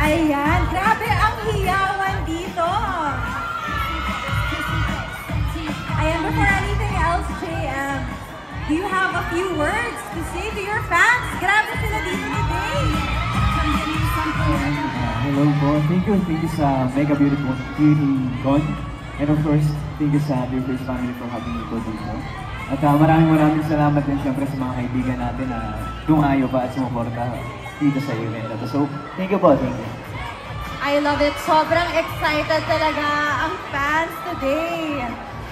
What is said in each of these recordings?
Ayan, grabe ang hiyawan dito. Ayan, before anything else, JM, do you have a few words to say to your fans? Grabe sila dito today. Hello po. Thank you sa Mega Beautiful Beauty Con. And of course, thank you sa Dear Face Family for having me po dito. At maraming salamat din siyempre sa mga kaibigan natin na dumayo pa at sumuporta dito sa event. So, thank you po. Thank you. I love it. Sobrang excited talaga ang fans today.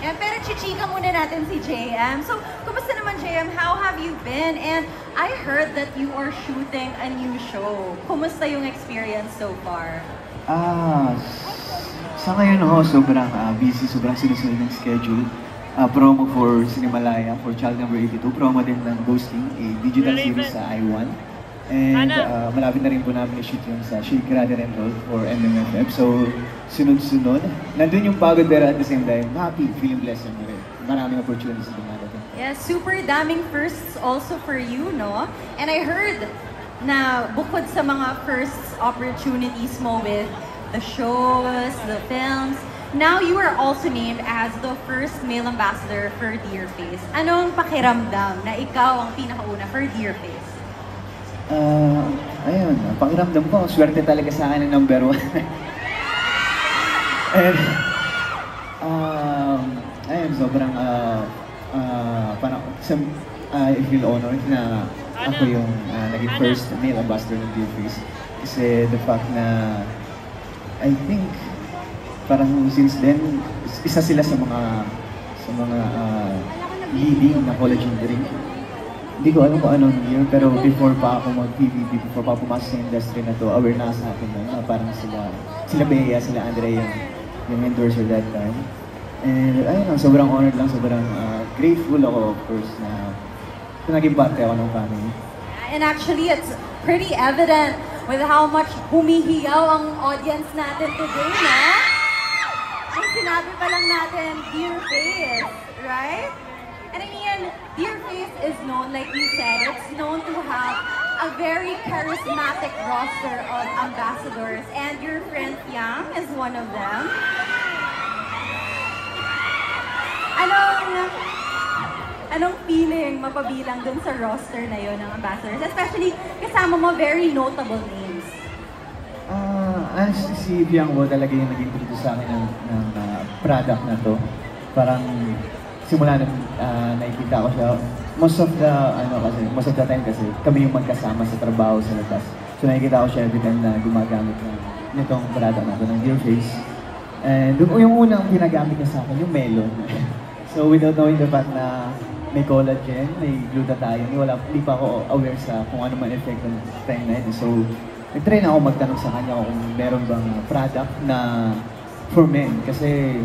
Yan, pero chichika muna natin si JM. So, kumusta naman JM? How have you been? And I heard that you are shooting a new show. Kumusta yung experience so far? Sa ngayon sobrang busy, sobrang sinusunod ng schedule. Promo for Cinemalaya, for Child Number 82. Promo din ng Ghosting, a digital series sa I1. And malapit na rin po namin i-shoot yung sa Shake Rather and Roll for MMFF. So, sunod-sunod. Nandun yung pagod pero at the same time, happy, feeling blessed na rin. Maraming opportunities na dumadating. Yeah, super daming firsts also for you, no? And I heard na bukod sa mga first opportunities mo with the shows, the films, now you are also named as the first male ambassador for Dear Face. Anong pakiramdam na ikaw ang pinakauna for Dear Face? Ayun, pakiramdam ko, swerte talaga sa akin ng number 1. And, ayun, sobrang, parang, I feel honored na ako yung naging first male ambassador ng Dear Face. Kasi the fact na, I think, parang since then, isa sila sa mga leading na college engineering. Hindi ko alam kung anong year, pero before pa ako mag-PBB, before pa pumasok sa industry na to, aware na sa akin na parang sila Bea, sila Andrea yung endorser that time. And ayun lang, sobrang honored lang, sobrang grateful ako of course na naging parte ako ng family. And actually, it's pretty evident with how much humihiyaw ang audience natin today, no? Ang sinabi pa lang natin, Dear Face, right? And I mean, Dear Face is known, like you said, it's known to have a very charismatic roster of ambassadors, and your friend Yang is one of them. Anong feeling mapabilang dun sa roster na yon ng ambassadors? Especially kasama mo very notable names. Honestly, si Yang Wo talaga yung nag-introduce sa akin ng product na to. Parang simula na nakikita ko siya, most of the time kasi kami yung magkasama sa trabaho sa labas. So nakikita ko siya every time na gumagamit nitong product na to ng Dear Face. And yung unang pinagamit niya sa akin, yung melon. So without knowing the fact na may collagen, may glutathione, hindi pa ako aware sa kung ano man effect ng time na yun. So nag-try na ako magtanong sa kanya kung meron bang product na for men. Kasi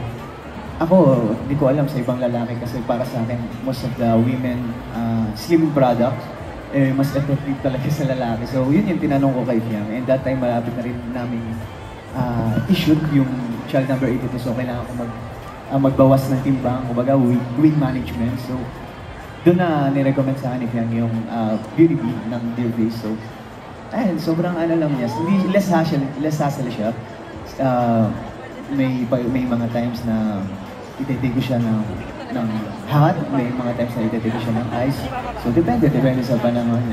ako, hindi ko alam sa ibang lalaki kasi para sa akin, most of the women slim product, mas effective talaga sa lalaki. So yun yung tinanong ko kay Fiang. And that time, malapit na rin namin i-shoot yung Child Number 82. So kailangan ko magbawas ng timbang, kumbaga weight management. So doon na nirecommend sa akin ni Fiang yung Beauty Bee ng Dear Face. So ayun, sobrang lang niya. Less hassle siya. May mga times na itetake ko siya ng hot, may mga times na itetake ko siya ng ice. So depende sa panahon.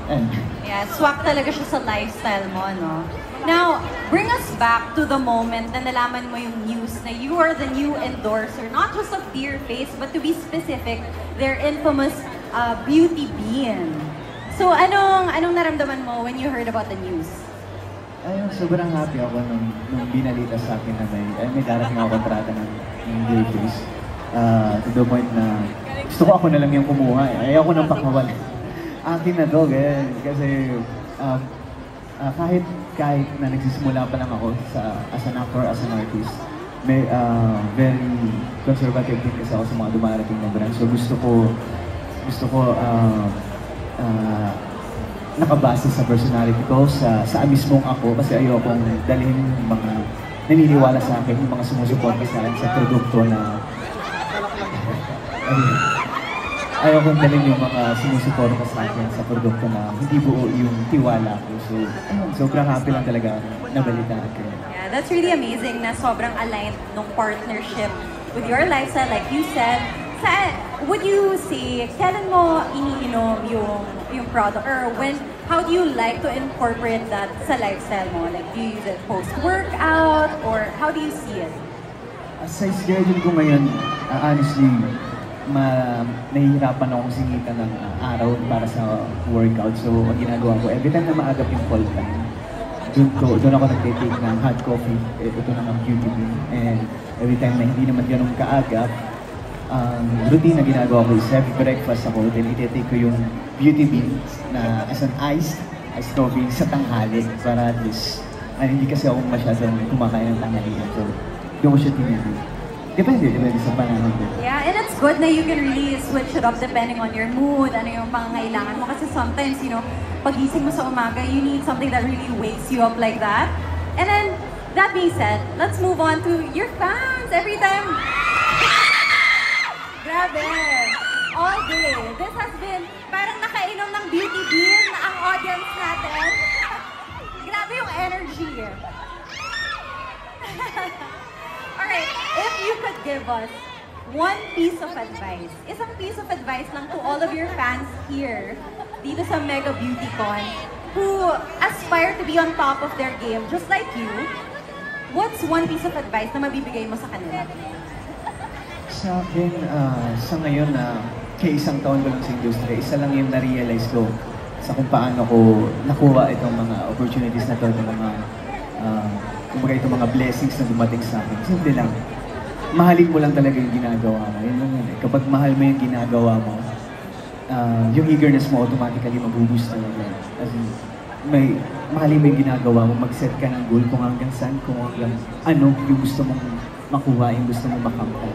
And yeah, swak talaga siya sa lifestyle mo, no? Now, bring us back to the moment na nalaman mo yung news na you are the new endorser, not just of Dear Face, but to be specific, their infamous Beauty Bean. So, anong naramdaman mo when you heard about the news? Ayun, sobrang happy ako nung binalita sa akin na may darating ako kontrata ng Dear Face. To the point na gusto ko ako na lang yung kumuha. Ayaw ko nang pakawal. Akin na to, ganyan. Kasi kahit na nagsisimula pa lang ako as an actor, as an artist, may very conservative din kasi ako sa mga dumarating na brand. So gusto ko nakabase sa personality ko, sa mismong ako, kasi ayokong dalhin yung mga naniniwala sa akin, yung mga sumusuporta sa akin sa produkto na ayaw kong dalhin yung mga sumusuporta sa akin sa produkto na hindi buo yung tiwala ko. So, ayun, sobrang happy lang talaga ako na balitaan ko. Yeah, that's really amazing na sobrang aligned nung partnership with your lifestyle, like you said. Would you say, kailan mo iniinom yung product? Or how do you like to incorporate that sa lifestyle mo? Like, do you use it post-workout? Or how do you see it? Sa schedule ko ngayon, honestly, nahihirapan akong singitan ng araw para sa workout. So, ang ginagawa ko, every time na maagap yung call time, doon ako nag-take ng hot coffee. Ito na ng beauty bean. And every time na hindi naman ganun kaagap, routine na ginagawa ko is every breakfast ako, then iti-take ko yung beauty bean na as an iced coffee sa tanghali para at least, hindi kasi ako masyadong kumakain ng tanghalian. So, doon ko siya tinili. Depende sa panahon din. Yeah, and it's good na you can really switch it up depending on your mood, ano yung pangangailangan mo. Kasi sometimes, pagising mo sa umaga, you need something that really wakes you up like that. And then, that being said, let's move on to your fans. Every time, grabe, all day. This has been parang nakainom ng beauty bean na ang audience natin. Grabe yung energy. Alright, if you could give us one piece of advice, isang piece of advice lang to all of your fans here, dito sa Mega BeautyCon, who aspire to be on top of their game, just like you, what's one piece of advice na mabibigay mo sa kanila? Sa akin, sa ngayon na isang taon ko lang sa industriya, isa lang yung na-realize ko sa kung paano ko nakuha itong mga opportunities na to, itong mga, kumbaga itong mga blessings na dumating sa akin. Simple lang, mahalin mo lang talaga yung ginagawa mo. Yun lang yun eh. Kapag mahal mo yung ginagawa mo, yung eagerness mo automatically mag-boost talaga. Kasi mahalin mo yung ginagawa mo, mag-set ka ng goal kung hanggang saan, kung hanggang ano yung gusto mong makuha, yung gusto mong makamtan.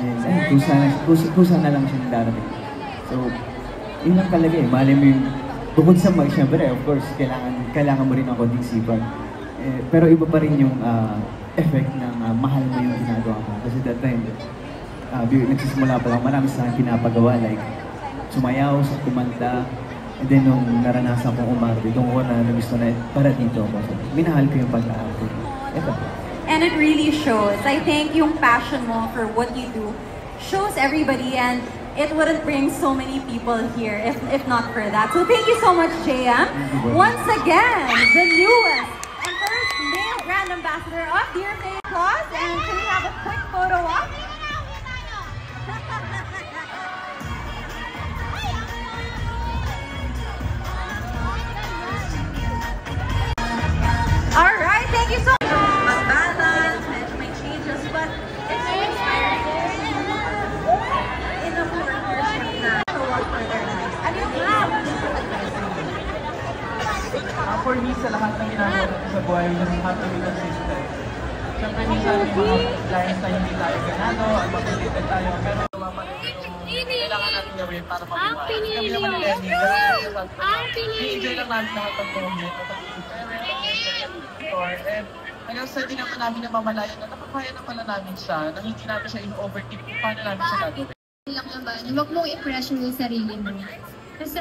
And kusa na lang siya darating. So, yun lang talaga eh. Mahalin mo yung, bukod sa siyempre, of course, kailangan mo rin ang konting sipag. Pero iba pa rin yung effect ng mahal mo yung ginagawa mo. Kasi that time, nagsisimula pa lang, marami sa akin pinapagawa, like sumayaw, kumanta, and then nung naranasan kong umarte, doon ko na gusto na para dito ako. So, minahal ko yung pag-aarte. Ito. And it really shows. I think yung passion mo for what you do shows everybody, and it wouldn't bring so many people here if not for that. So thank you so much, JM. Once again, the newest and first male brand ambassador of Dear May Claus. And can we have a quick photo op? All right, thank you so much. Balance, medyo may changes, but it's so inspiring in a partnership na to work for their lives. Ano yung For me, sa lahat ng ginagawa ko sa buhay, we just have to be consistent. Siyempre, minsan yung mga clients na hindi tayo ganado, at mag-related tayo, pero gawa pa rin yung kailangan natin gawin para mag-iwan. Kami naman ni Leslie, i-enjoy lang namin lahat ng moment, at and hanggang sa hindi naman namin namamalayan na napapaya na pala namin siya, nang hindi namin siya in-overtip kung paano namin siya gagawin. Lang naman, huwag mong i-press yung sarili mo. Kasi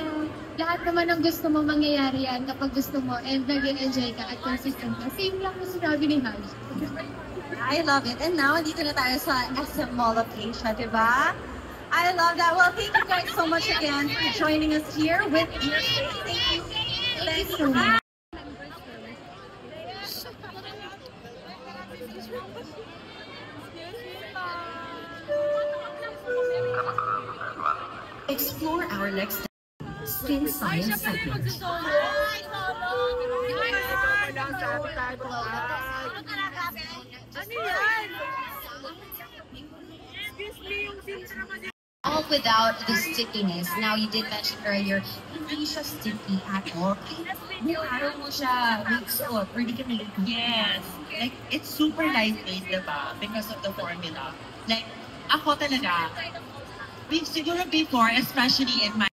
lahat naman ng gusto mo mangyayari yan kapag gusto mo and nag-enjoy ka at consistent ka. Same lang yung sinabi ni Haj. I love it. And now, dito na tayo sa SM Mall of Asia, diba? I love that. Well, thank you guys so much again for joining us here with Dear Faith. Thank you. Thank you so much. Explore our next Skin Science segment. All without the stickiness. Now, you did mention earlier, hindi siya sticky at all. Yung araw mo siya mix-up or di ka nalito. Yes. Like, it's super lightweight, diba? Because of the formula. Like, ako talaga, siguro before, especially in my